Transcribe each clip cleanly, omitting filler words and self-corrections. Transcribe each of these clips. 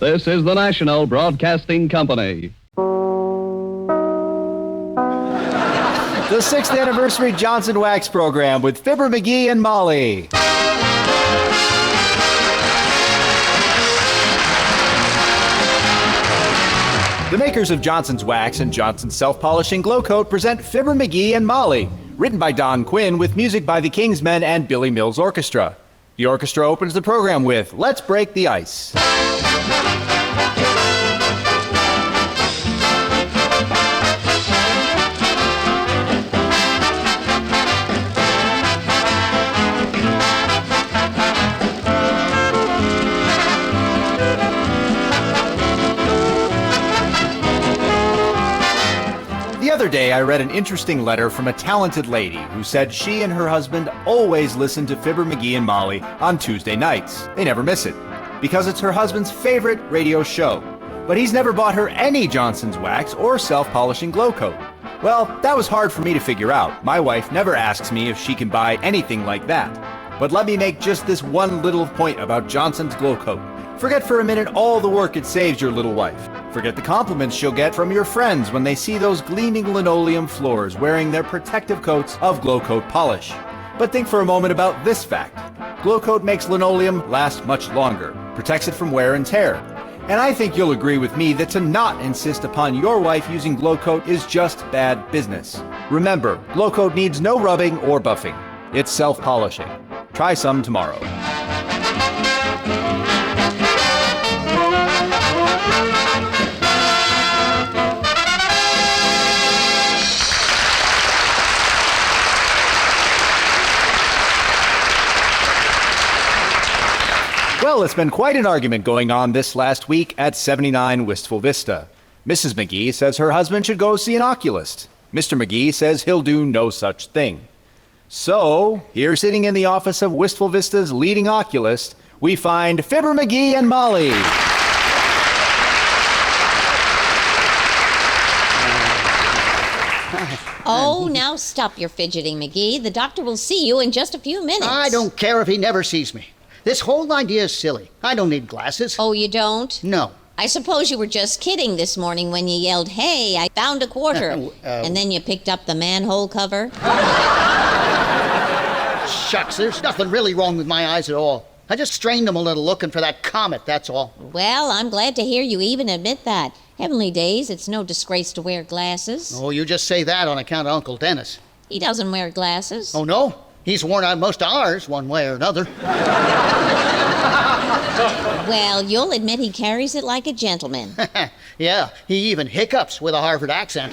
This is the National Broadcasting Company. The 6th anniversary Johnson Wax program with Fibber McGee and Molly. The makers of Johnson's Wax and Johnson's Self-Polishing Glow Coat present Fibber McGee and Molly, written by Don Quinn with music by the Kingsmen and Billy Mills Orchestra. The orchestra opens the program with Let's Break the Ice. The other day, I read an interesting letter from a talented lady who said she and her husband always listen to Fibber McGee and Molly on Tuesday nights. They never miss it, because it's her husband's favorite radio show. But he's never bought her any Johnson's Wax or Self-Polishing Glow Coat. Well, that was hard for me to figure out. My wife never asks me if she can buy anything like that. But let me make just this one little point about Johnson's Glow Coat. Forget for a minute all the work it saves your little wife. Forget the compliments she'll get from your friends when they see those gleaming linoleum floors wearing their protective coats of Glow Coat polish. But think for a moment about this fact. Glow Coat makes linoleum last much longer, protects it from wear and tear. And I think you'll agree with me that to not insist upon your wife using Glow Coat is just bad business. Remember, Glow Coat needs no rubbing or buffing. It's self-polishing. Try some tomorrow. Well, it's been quite an argument going on this last week at 79 Wistful Vista. Mrs. McGee says her husband should go see an oculist. Mr. McGee says he'll do no such thing. So, here sitting in the office of Wistful Vista's leading oculist, we find Fibber McGee and Molly. Oh, now stop your fidgeting, McGee. The doctor will see you in just a few minutes. I don't care if he never sees me. This whole idea is silly. I don't need glasses. Oh, you don't? No. I suppose you were just kidding this morning when you yelled, "Hey, I found a quarter," and then you picked up the manhole cover. Shucks, there's nothing really wrong with my eyes at all. I just strained them a little looking for that comet, that's all. Well, I'm glad to hear you even admit that. Heavenly days, it's no disgrace to wear glasses. Oh, you just say that on account of Uncle Dennis. He doesn't wear glasses. Oh, no? He's worn out most of ours, one way or another. Well, you'll admit he carries it like a gentleman. Yeah, he even hiccups with a Harvard accent.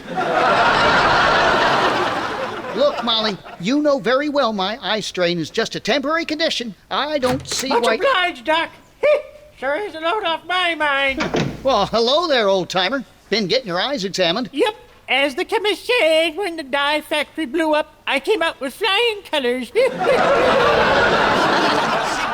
Look, Molly, you know very well my eye strain is just a temporary condition. I don't see Much why... obliged, Doc. Sure is a load off my mind. Well, hello there, old-timer. Been getting your eyes examined? Yep. As the chemist said when the dye factory blew up, I came out with flying colors.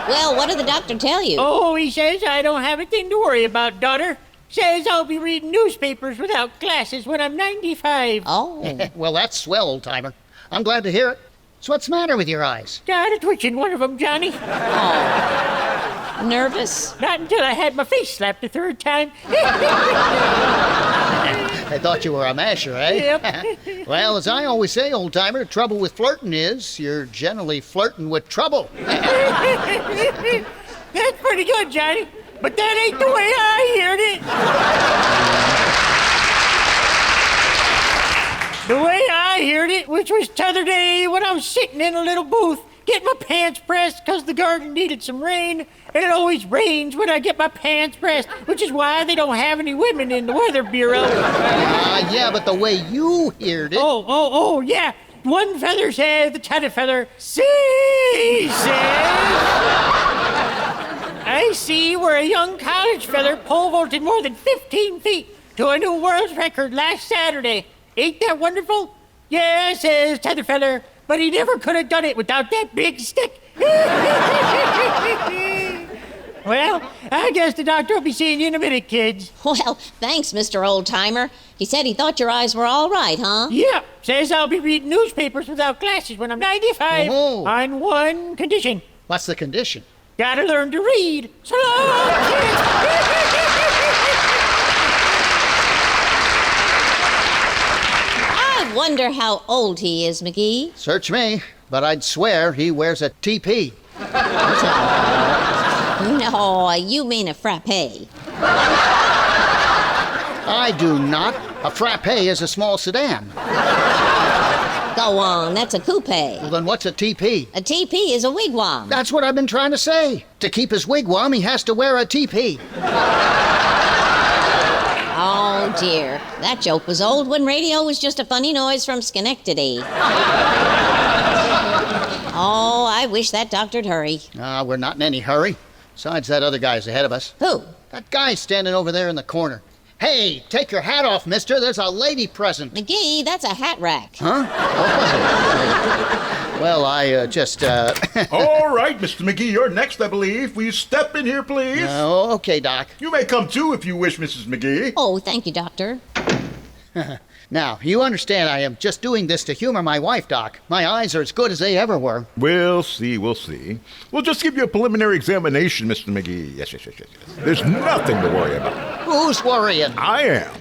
Well, what did the doctor tell you? Oh, he says I don't have anything to worry about, daughter. Says I'll be reading newspapers without glasses when I'm 95. Oh. Well, that's swell, old-timer. I'm glad to hear it. So what's the matter with your eyes? Got a twitch in one of them, Johnny. Oh. Nervous? Not until I had my face slapped the third time. I thought you were a masher, eh? Yep. Well, as I always say, old-timer, trouble with flirting is you're generally flirting with trouble. That's pretty good, Johnny. But that ain't the way I heard it. The way I heard it, which was t'other day when I was sitting in a little booth getting my pants pressed because the garden needed some rain, and it always rains when I get my pants pressed, which is why they don't have any women in the Weather Bureau. Yeah, but the way you heard it... Oh, yeah. One feather says, the t'other feather says... I see where a young college feather pole vaulted more than 15 feet to a new world's record last Saturday. Ain't that wonderful? Yeah, says t'other feather, but he never could have done it without that big stick. Well, I guess the doctor will be seeing you in a minute, kids. Well, thanks, Mr. Oldtimer. He said he thought your eyes were all right, huh? Yep. Says I'll be reading newspapers without glasses when I'm 95 on one condition. What's the condition? Gotta learn to read. So long, kids. wonder how old he is, McGee. Search me, but I'd swear he wears a TP. No, you mean a frappe. I do not. A frappe is a small sedan. Go on, that's a coupe. Well, then what's a TP? A TP is a wigwam. That's what I've been trying to say. To keep his wigwam, he has to wear a TP. Oh, dear. That joke was old when radio was just a funny noise from Schenectady. Oh, I wish that doctor'd hurry. We're not in any hurry. Besides, that other guy's ahead of us. Who? That guy's standing over there in the corner. Hey, take your hat off, mister. There's a lady present. McGee, that's a hat rack. Huh? Well, I just. All right, Mr. McGee, you're next, I believe. Will you step in here, please? Okay, Doc. You may come too if you wish, Mrs. McGee. Oh, thank you, Doctor. Now, you understand I am just doing this to humor my wife, Doc. My eyes are as good as they ever were. We'll see. We'll just give you a preliminary examination, Mr. McGee. Yes. There's nothing to worry about. Who's worrying? I am.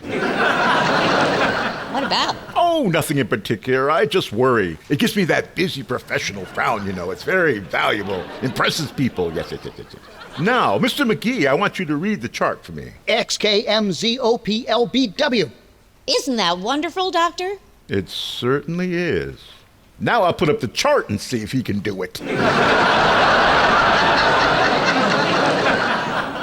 What about? Oh, nothing in particular. I just worry. It gives me that busy professional frown, you know. It's very valuable. Impresses people. Yes. Now, Mr. McGee, I want you to read the chart for me. XKMZOPLBW. Isn't that wonderful, Doctor? It certainly is. Now I'll put up the chart and see if he can do it.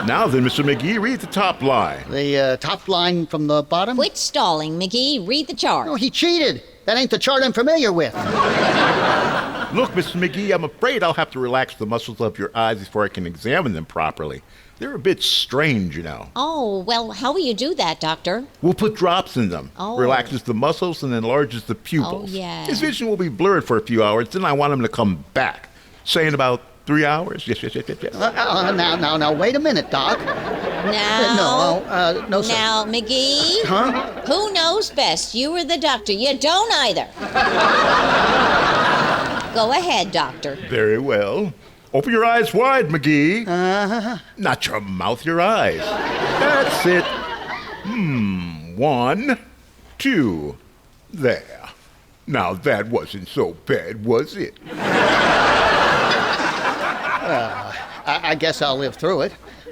Now then, Mr. McGee, read the top line. The top line from the bottom? Quit stalling, McGee. Read the chart. No, he cheated. That ain't the chart I'm familiar with. Look, Mr. McGee, I'm afraid I'll have to relax the muscles of your eyes before I can examine them properly. They're a bit strange, you know. Oh, well, how will you do that, Doctor? We'll put drops in them. Oh. Relaxes the muscles and enlarges the pupils. Oh, yeah. His vision will be blurred for a few hours, then I want him to come back. Say in about 3 hours. Yes. Now, wait a minute, Doc. Now. No, sir. Now, McGee. Huh? Who knows best, you or the doctor? You don't either. Go ahead, Doctor. Very well. Open your eyes wide, McGee. Not your mouth, your eyes. That's it. 1, 2. There. Now that wasn't so bad, was it? I guess I'll live through it.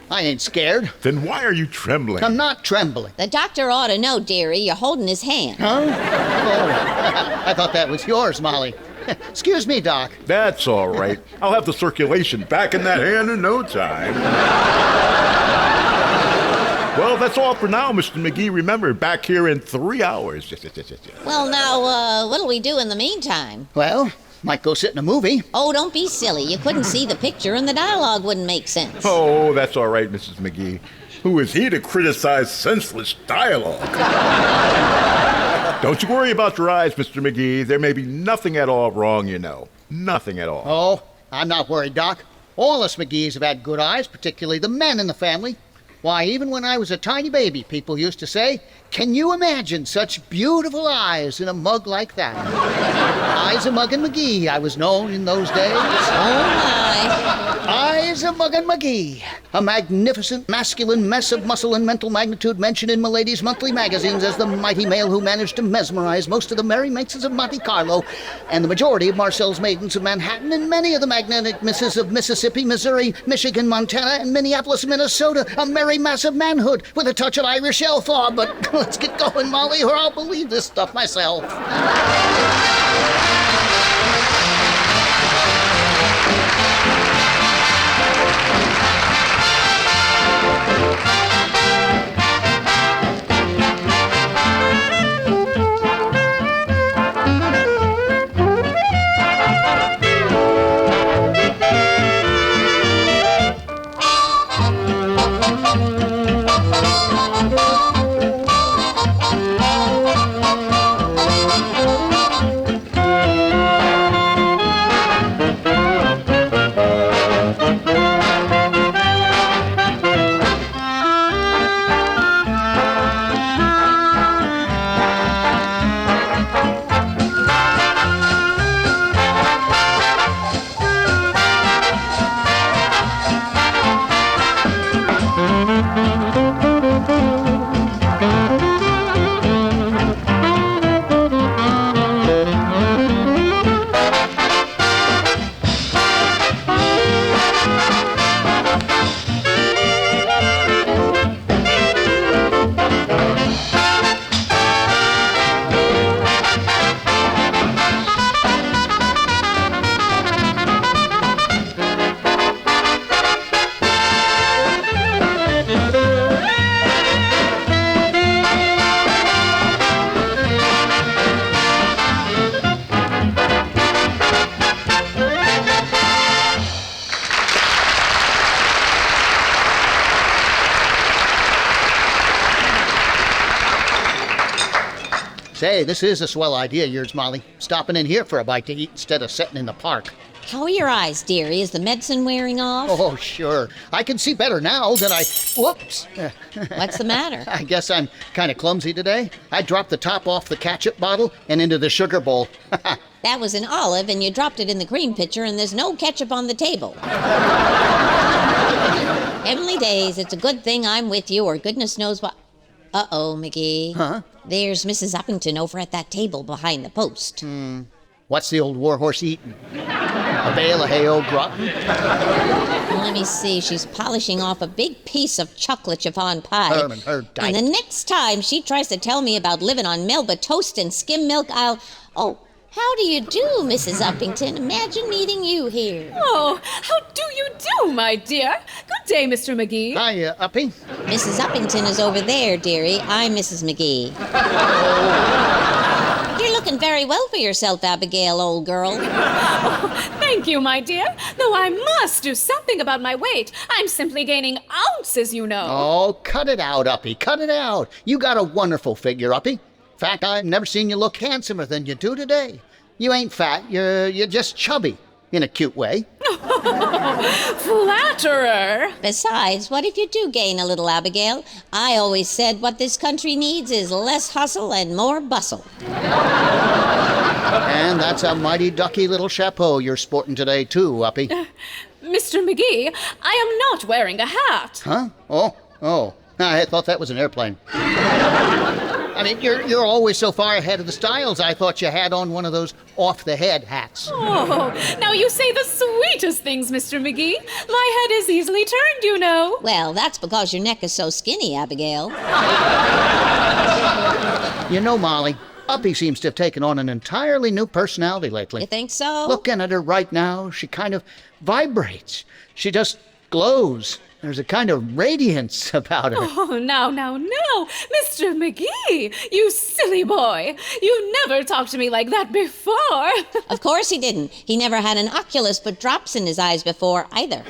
I ain't scared. Then why are you trembling? I'm not trembling. The doctor ought to know, dearie. You're holding his hand. Huh? Oh, I thought that was yours, Molly. Excuse me, Doc. That's all right. I'll have the circulation back in that hand in no time. Well, that's all for now, Mr. McGee. Remember, back here in 3 hours. Yes. Well, now, what'll we do in the meantime? Well, might go sit in a movie. Oh, don't be silly. You couldn't see the picture and the dialogue wouldn't make sense. Oh, that's all right, Mrs. McGee. Who is he to criticize senseless dialogue? Don't you worry about your eyes, Mr. McGee. There may be nothing at all wrong, you know. Nothing at all. Oh, I'm not worried, Doc. All us McGees have had good eyes, particularly the men in the family. Why, even when I was a tiny baby, people used to say, "Can you imagine such beautiful eyes in a mug like that?" Eyes of Mug and McGee, I was known in those days. Oh, my. Eyes of Mug and McGee, a magnificent masculine mess of muscle and mental magnitude mentioned in Milady's monthly magazines as the mighty male who managed to mesmerize most of the merry minxes of Monte Carlo and the majority of Marcel's maidens of Manhattan and many of the magnetic misses of Mississippi, Missouri, Michigan, Montana, and Minneapolis, Minnesota. A merry mass of manhood with a touch of Irish elf-law. But let's get going, Molly, or I'll believe this stuff myself. Say, this is a swell idea of yours, Molly. Stopping in here for a bite to eat instead of sitting in the park. How are your eyes, dearie? Is the medicine wearing off? Oh, sure. I can see better now than I... Whoops. What's the matter? I guess I'm kind of clumsy today. I dropped the top off the ketchup bottle and into the sugar bowl. That was an olive, and you dropped it in the cream pitcher, and there's no ketchup on the table. Heavenly days, it's a good thing I'm with you, or goodness knows what... Uh-oh, McGee. Huh? There's Mrs. Uppington over at that table behind the post. What's the old warhorse eating? A bale of hay-o gratin? Let me see. She's polishing off a big piece of chocolate chiffon pie. Herman, her diet. And the next time she tries to tell me about living on Melba toast and skim milk, I'll... Oh, how do you do, Mrs. Uppington? Imagine meeting you here. Oh, how do you do, my dear? Good day, Mr. McGee. Hi, Uppy. Mrs. Uppington is over there, dearie. I'm Mrs. McGee. You're looking very well for yourself, Abigail, old girl. Thank you, my dear. Though I must do something about my weight. I'm simply gaining ounces, you know. Oh, cut it out, Uppy. Cut it out. You got a wonderful figure, Uppy. In fact, I've never seen you look handsomer than you do today. You ain't fat. You're just chubby. In a cute way. Flatterer. Besides, what if you do gain a little, Abigail? I always said what this country needs is less hustle and more bustle. And that's a mighty ducky little chapeau you're sporting today, too, Uppy. Mr. McGee, I am not wearing a hat. Huh? Oh. I thought that was an airplane. I mean, you're always so far ahead of the styles. I thought you had on one of those off-the-head hats. Oh, now you say the sweetest things, Mr. McGee. My head is easily turned, you know. Well, that's because your neck is so skinny, Abigail. You know, Molly, Uppy seems to have taken on an entirely new personality lately. You think so? Looking at her right now, she kind of vibrates. She just glows. There's a kind of radiance about her. Oh, now, Mr. McGee, you silly boy. You never talked to me like that before. Of course he didn't. He never had an oculus put drops in his eyes before, either.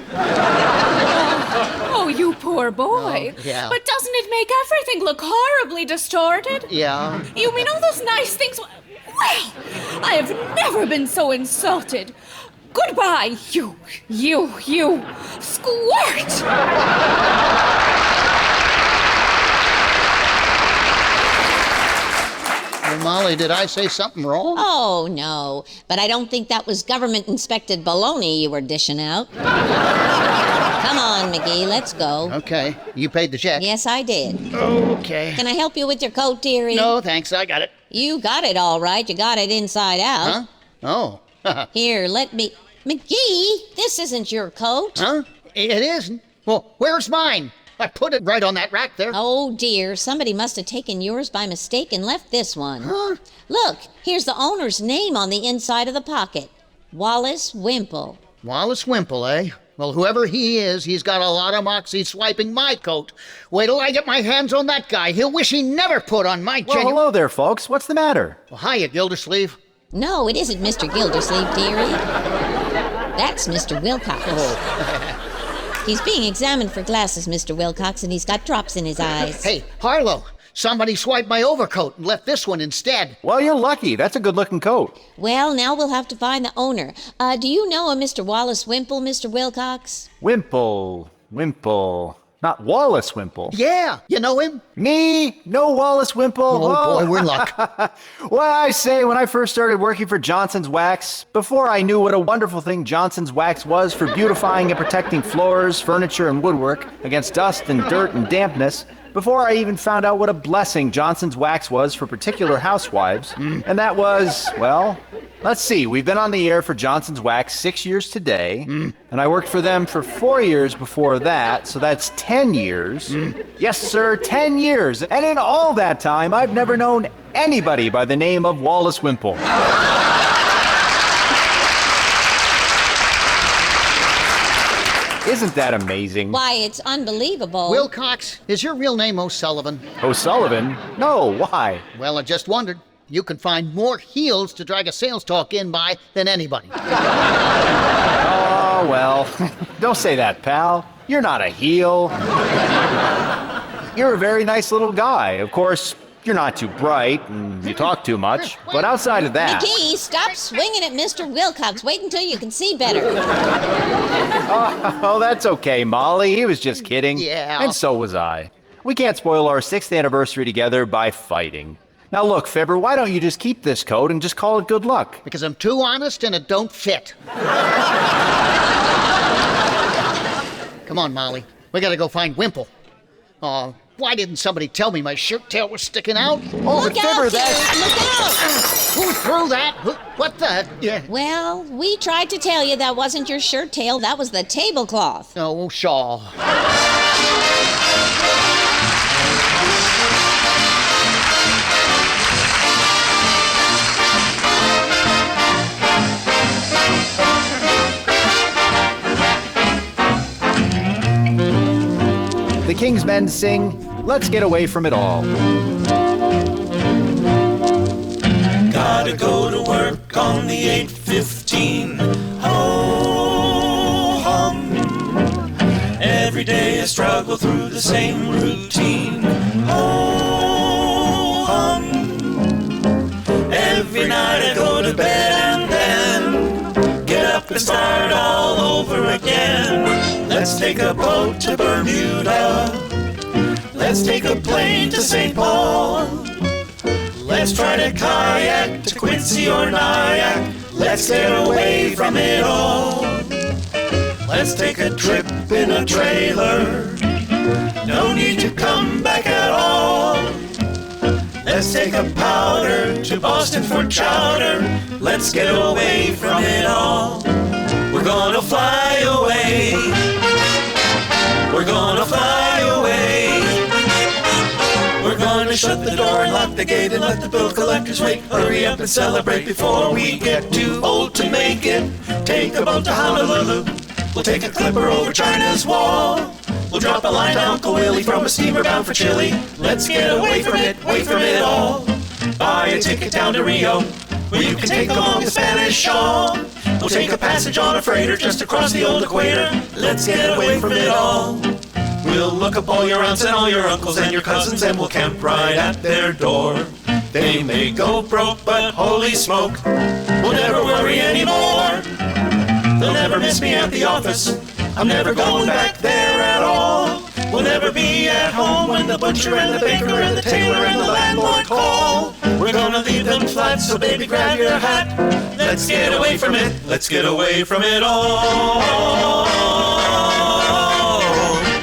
Oh, you poor boy. Oh, yeah. But doesn't it make everything look horribly distorted? Yeah. You mean all those nice things? Well, I have never been so insulted. Goodbye, you squirt! Well, Molly, did I say something wrong? Oh, no. But I don't think that was government-inspected baloney you were dishing out. Come on, McGee, let's go. Okay. You paid the check? Yes, I did. Okay. Can I help you with your coat, dearie? No, thanks. I got it. You got it all right. You got it inside out. Huh? Oh. Here, let me... McGee, this isn't your coat. Huh? It isn't? Well, where's mine? I put it right on that rack there. Oh, dear. Somebody must have taken yours by mistake and left this one. Huh? Look, here's the owner's name on the inside of the pocket. Wallace Wimple. Wallace Wimple, eh? Well, whoever he is, he's got a lot of moxie swiping my coat. Wait till I get my hands on that guy. He'll wish he never put on my Well, hello there, folks. What's the matter? Well, hiya, Gildersleeve. No, it isn't Mr. Gildersleeve, dearie. That's Mr. Wilcox. Oh. He's being examined for glasses, Mr. Wilcox, and he's got drops in his eyes. Hey, Harlow, somebody swiped my overcoat and left this one instead. Well, you're lucky. That's a good-looking coat. Well, now we'll have to find the owner. Do you know a Mr. Wallace Wimple, Mr. Wilcox? Wimple. Not Wallace Wimple. Yeah, you know him? Me? No Wallace Wimple? Oh, boy, we're in luck. Well, I say, when I first started working for Johnson's Wax, before I knew what a wonderful thing Johnson's Wax was for beautifying and protecting floors, furniture, and woodwork against dust and dirt and dampness, before I even found out what a blessing Johnson's Wax was for particular housewives, and that was, well, let's see, we've been on the air for Johnson's Wax 6 years today, and I worked for them for 4 years before that, so that's 10 years. Yes, sir, 10 years, and in all that time, I've never known anybody by the name of Wallace Wimple. Isn't that amazing? Why, it's unbelievable. Wilcox, is your real name O'Sullivan? O'Sullivan? No, why? Well, I just wondered. You can find more heels to drag a sales talk in by than anybody. Oh, well, don't say that, pal. You're not a heel. You're a very nice little guy. Of course, You're not too bright, and you talk too much. But outside of that... McGee, stop swinging at Mr. Wilcox. Wait until you can see better. Oh, that's okay, Molly. He was just kidding. Yeah. And so was I. We can't spoil our 6th anniversary together by fighting. Now look, Fibber, why don't you just keep this coat and just call it good luck? Because I'm too honest and it don't fit. Come on, Molly. We gotta go find Wimple. Oh, why didn't somebody tell me my shirt tail was sticking out? Oh, Look but Fibber, out, that's... kid! Look out! Who threw that? What the? Yeah. Well, we tried to tell you that wasn't your shirt tail. That was the tablecloth. Oh, shawl. The King's Men sing, Let's Get Away From It All. Gotta go to work on the 8:15. Ho hum. Every day I struggle through the same routine. Ho hum. Every night I go to bed and then get up and start all over again. Let's take a boat to Bermuda. Let's take a plane to St. Paul. Let's try to kayak to Quincy or Nyack. Let's get away from it all. Let's take a trip in a trailer. No need to come back at all. Let's take a powder to Boston for chowder. Let's get away from it all. We're gonna fly away. We're gonna fly away. We're gonna shut the door and lock the gate and let the bill collectors wait. Hurry up and celebrate before we get too old to make it. Take a boat to Honolulu. We'll take a clipper over China's wall. We'll drop a line to Uncle Willie from a steamer bound for Chile. Let's get away from it all. Buy a ticket down to Rio, where you can take along the Spanish shawl. We'll take a passage on a freighter just across the old equator. Let's get away from it all. We'll look up all your aunts and all your uncles and your cousins, and we'll camp right at their door. They may go broke, but holy smoke, we'll never worry anymore. They'll never miss me at the office. I'm never going back there at all. We'll never be at home when the butcher and the baker and the tailor and the landlord call. We're gonna leave them flat, so baby grab your hat. Let's get away from it. Let's get away from it all.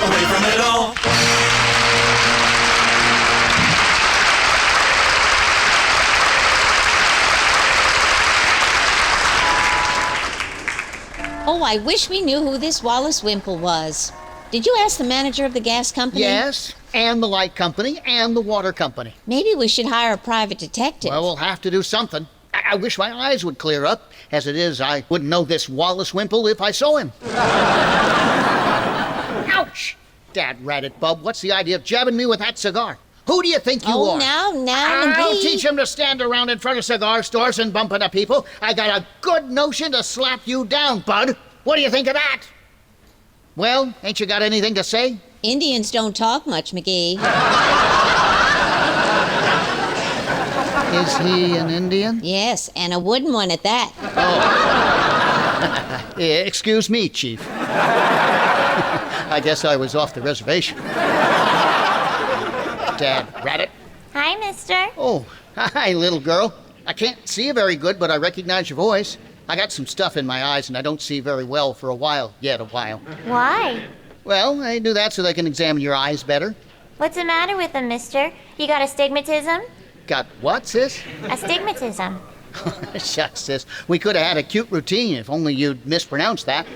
Away from it all. Oh, I wish we knew who this Wallace Wimple was. Did you ask the manager of the gas company? Yes, and the light company and the water company. Maybe we should hire a private detective. Well, we'll have to do something. I wish my eyes would clear up. As it is, I wouldn't know this Wallace Wimple if I saw him. Ouch! Dad rat it, Bub. What's the idea of jabbing me with that cigar? Who do you think you are? Now, I'll McGee. teach him to stand around in front of cigar stores and bump into people. I got a good notion to slap you down, Bud. What do you think of that? Well, ain't you got anything to say? Indians don't talk much, McGee. Is he an Indian? Yes, and a wooden one at that. Excuse me, Chief. I guess I was off the reservation. Dad, rat it. Hi, mister. Oh, hi, little girl. I can't see you very good, but I recognize your voice. I got some stuff in my eyes, and I don't see very well for a while. Why? Well, I do that so they can examine your eyes better. What's the matter with them, mister? You got astigmatism? Got what, sis? Astigmatism. Shucks, sis. We could have had a cute routine if only you'd mispronounced that.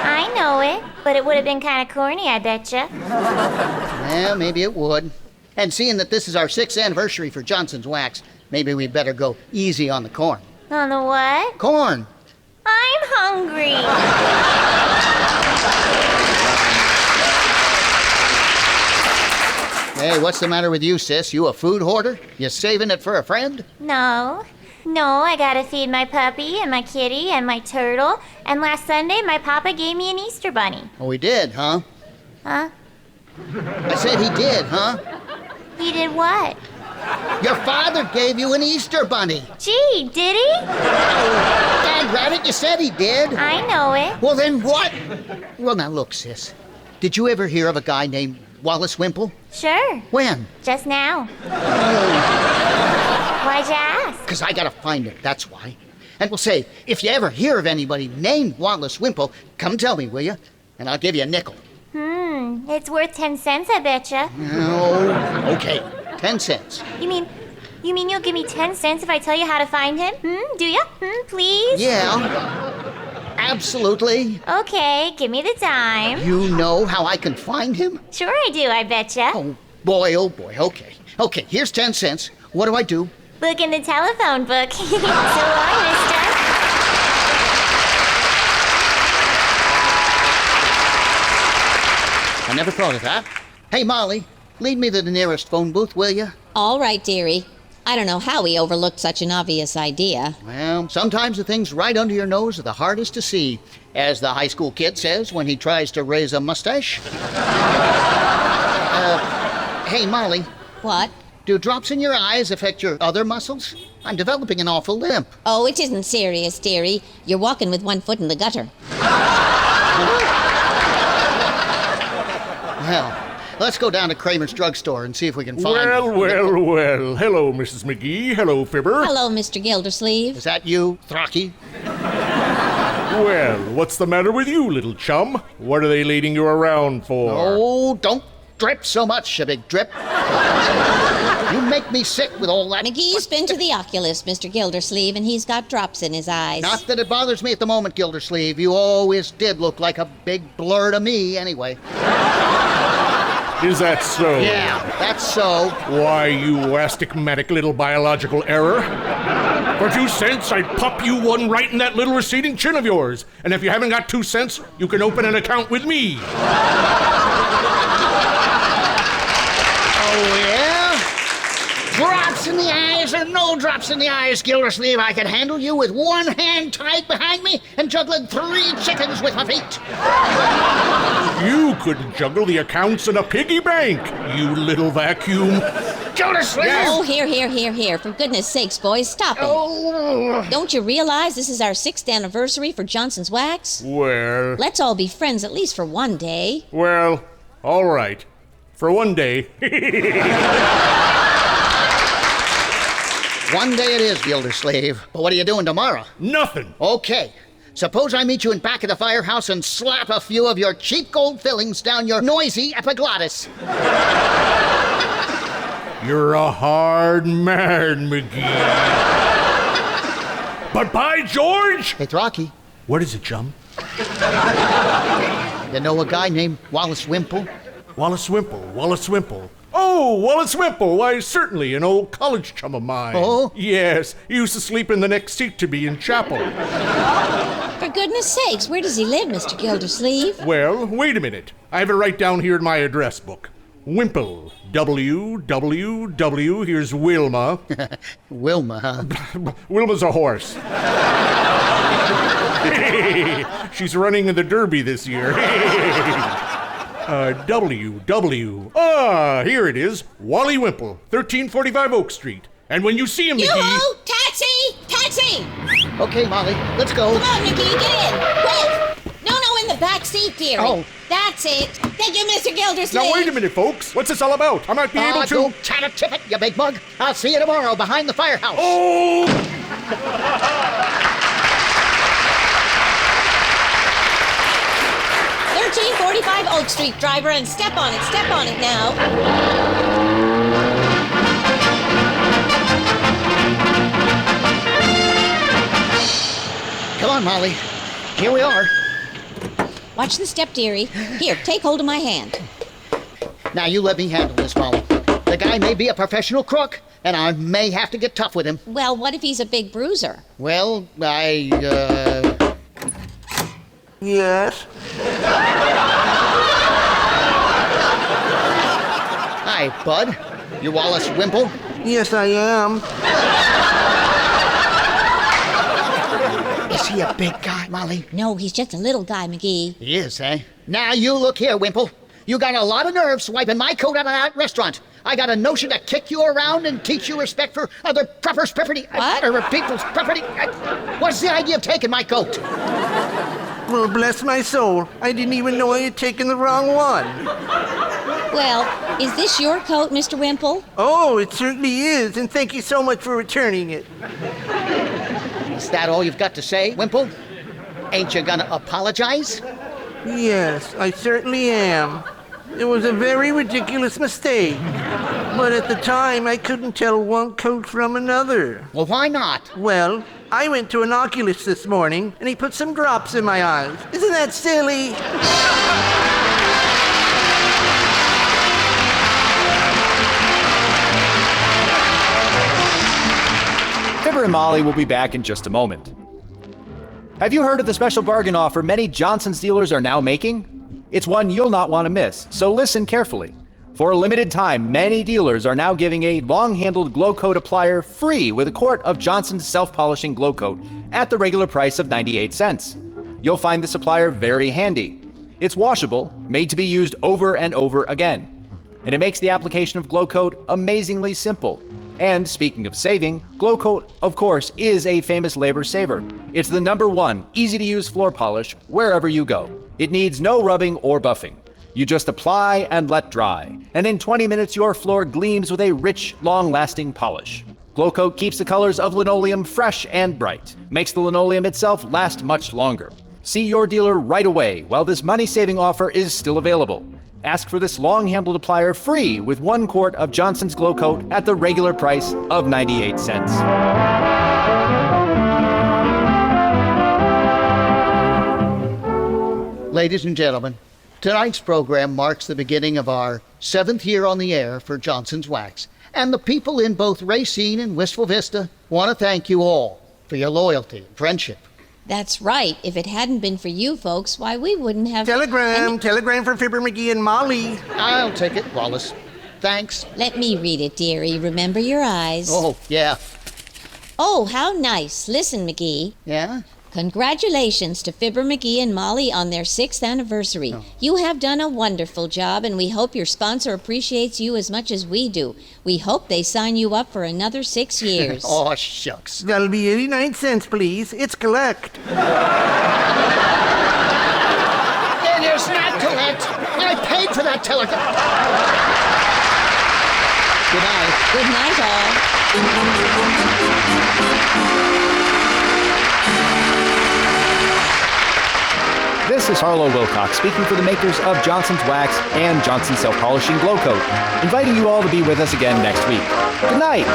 I know it, but it would have been kind of corny, I betcha. Well, maybe it would. And seeing that this is our 6th anniversary for Johnson's Wax, maybe we better go easy on the corn. On the what? Corn! I'm hungry. Hey, what's the matter with you, sis? You a food hoarder? You saving it for a friend? No, I gotta feed my puppy and my kitty and my turtle. And last Sunday, my papa gave me an Easter bunny. Oh, he did, huh? Huh? I said he did, huh? He did what? Your father gave you an Easter bunny. Gee, did he? Dad Rabbit, you said he did. I know it. Well, then what? Well, now look, sis. Did you ever hear of a guy named Wallace Wimple? Sure. When? Just now. Why'd you ask? Because I gotta find him, that's why. And we'll say, if you ever hear of anybody named Wallace Wimple, come tell me, will you? And I'll give you a nickel. It's worth 10 cents, I betcha. Oh, okay. 10 cents. You mean you'll give me 10 cents if I tell you how to find him? Do ya? Please? Yeah. Absolutely. Okay, give me the dime. You know how I can find him? Sure I do, I betcha. Oh, boy, okay. Okay, here's 10 cents. What do I do? Look in the telephone book. So long, mister. I never thought of that. Hey, Molly, lead me to the nearest phone booth, will you? All right, dearie. I don't know how he overlooked such an obvious idea. Well, sometimes the things right under your nose are the hardest to see, as the high school kid says when he tries to raise a mustache. Hey, Molly. What? Do drops in your eyes affect your other muscles? I'm developing an awful limp. Oh, it isn't serious, dearie. You're walking with one foot in the gutter. Well, let's go down to Kramer's drugstore and see if we can find... Well. Hello, Mrs. McGee. Hello, Fibber. Hello, Mr. Gildersleeve. Is that you, Throcky? Well, what's the matter with you, little chum? What are they leading you around for? Oh, don't drip so much, you big drip. You make me sick with all that... McGee's been to the oculist, Mr. Gildersleeve, and he's got drops in his eyes. Not that it bothers me at the moment, Gildersleeve. You always did look like a big blur to me, anyway. Is that so? Yeah, that's so. Why, you astigmatic little biological error. For 2 cents, I'd pop you one right in that little receding chin of yours. And if you haven't got 2 cents, you can open an account with me. Oh, yeah? Drops in the eyes or no drops in the eyes, Gildersleeve, I could handle you with one hand tied behind me and juggling 3 chickens with my feet. You couldn't juggle the accounts in a piggy bank, you little vacuum. Gildersleeve! Oh, here. For goodness sakes, boys, stop it. Oh. Don't you realize this is our 6th anniversary for Johnson's Wax? Well... Let's all be friends at least for one day. Well, all right. For one day. One day it is, Gildersleeve. But what are you doing tomorrow? Nothing. Okay. Suppose I meet you in back of the firehouse and slap a few of your cheap gold fillings down your noisy epiglottis. You're a hard man, McGee. But by George! Hey, Throcky. What is it, chum? You know a guy named Wallace Wimple? Wallace Wimple. Oh, Wallace Wimple. Why, certainly, an old college chum of mine. Oh? Yes, he used to sleep in the next seat to me in chapel. For goodness sakes, where does he live, Mr. Gildersleeve? Well, wait a minute. I have it right down here in my address book. Wimple. W. Here's Wilma. Wilma, huh? Wilma's a horse. She's running in the Derby this year. W. Here it is. Wally Wimple, 1345 Oak Street. And when you see him, McGee... Yoo-hoo! Taxi! Okay, Molly, let's go. Come on, McGee, get in! Quick! No, in the back seat, dearie. Oh. That's it. Thank you, Mr. Gildersleeve. Now, wait a minute, folks. What's this all about? I might be able to... Don't tat-a-tip-it, you big mug. I'll see you tomorrow behind the firehouse. Oh! 1345 Oak Street, driver, and step on it now. Come on, Molly. Here we are. Watch the step, dearie. Here, take hold of my hand. Now, you let me handle this, Molly. The guy may be a professional crook, and I may have to get tough with him. Well, what if he's a big bruiser? Well, Yes? Hi, Bud. You Wallace Wimple? Yes, I am. Is he a big guy, Molly? No, he's just a little guy, McGee. He is, eh? Now, you look here, Wimple. You got a lot of nerve swiping my coat out of that restaurant. I got a notion to kick you around and teach you respect for other people's property. People's property. What's the idea of taking my coat? Well, bless my soul. I didn't even know I had taken the wrong one. Well, is this your coat, Mr. Wimple? Oh, it certainly is, and thank you so much for returning it. Is that all you've got to say, Wimple? Ain't you gonna apologize? Yes, I certainly am. It was a very ridiculous mistake. But at the time, I couldn't tell one coat from another. Well, why not? Well, I went to an oculist this morning, and he put some drops in my eyes. Isn't that silly? Fibber and Molly will be back in just a moment. Have you heard of the special bargain offer many Johnson's dealers are now making? It's one you'll not want to miss, so listen carefully. For a limited time, many dealers are now giving a long-handled glow coat applier free with a quart of Johnson's self-polishing glow coat at the regular price of 98 cents. You'll find this applier very handy. It's washable, made to be used over and over again. And it makes the application of glow coat amazingly simple. And speaking of saving, glow coat, of course, is a famous labor saver. It's the #1 easy-to-use floor polish wherever you go. It needs no rubbing or buffing. You just apply and let dry, and in 20 minutes your floor gleams with a rich, long-lasting polish. Glow coat keeps the colors of linoleum fresh and bright, makes the linoleum itself last much longer. See your dealer right away while this money-saving offer is still available. Ask for this long-handled applier free with 1 quart of Johnson's Glow Coat at the regular price of 98 cents. Ladies and gentlemen, tonight's program marks the beginning of our 7th year on the air for Johnson's Wax. And the people in both Racine and Wistful Vista want to thank you all for your loyalty and friendship. That's right. If it hadn't been for you folks, why, we wouldn't have... Telegram from Fibber McGee and Molly. I'll take it, Wallace. Thanks. Let me read it, dearie. Remember your eyes. Oh, yeah. Oh, how nice. Listen, McGee. Yeah? Congratulations to Fibber McGee and Molly on their 6th anniversary. Oh. You have done a wonderful job, and we hope your sponsor appreciates you as much as we do. We hope they sign you up for another 6 years. Oh, shucks. That'll be 89 cents, please. It's collect. It is not collect. I paid for that telegram. Good night. Good night, all. This is Harlow Wilcox speaking for the makers of Johnson's Wax and Johnson's Self-Polishing Glow Coat, inviting you all to be with us again next week. Good night!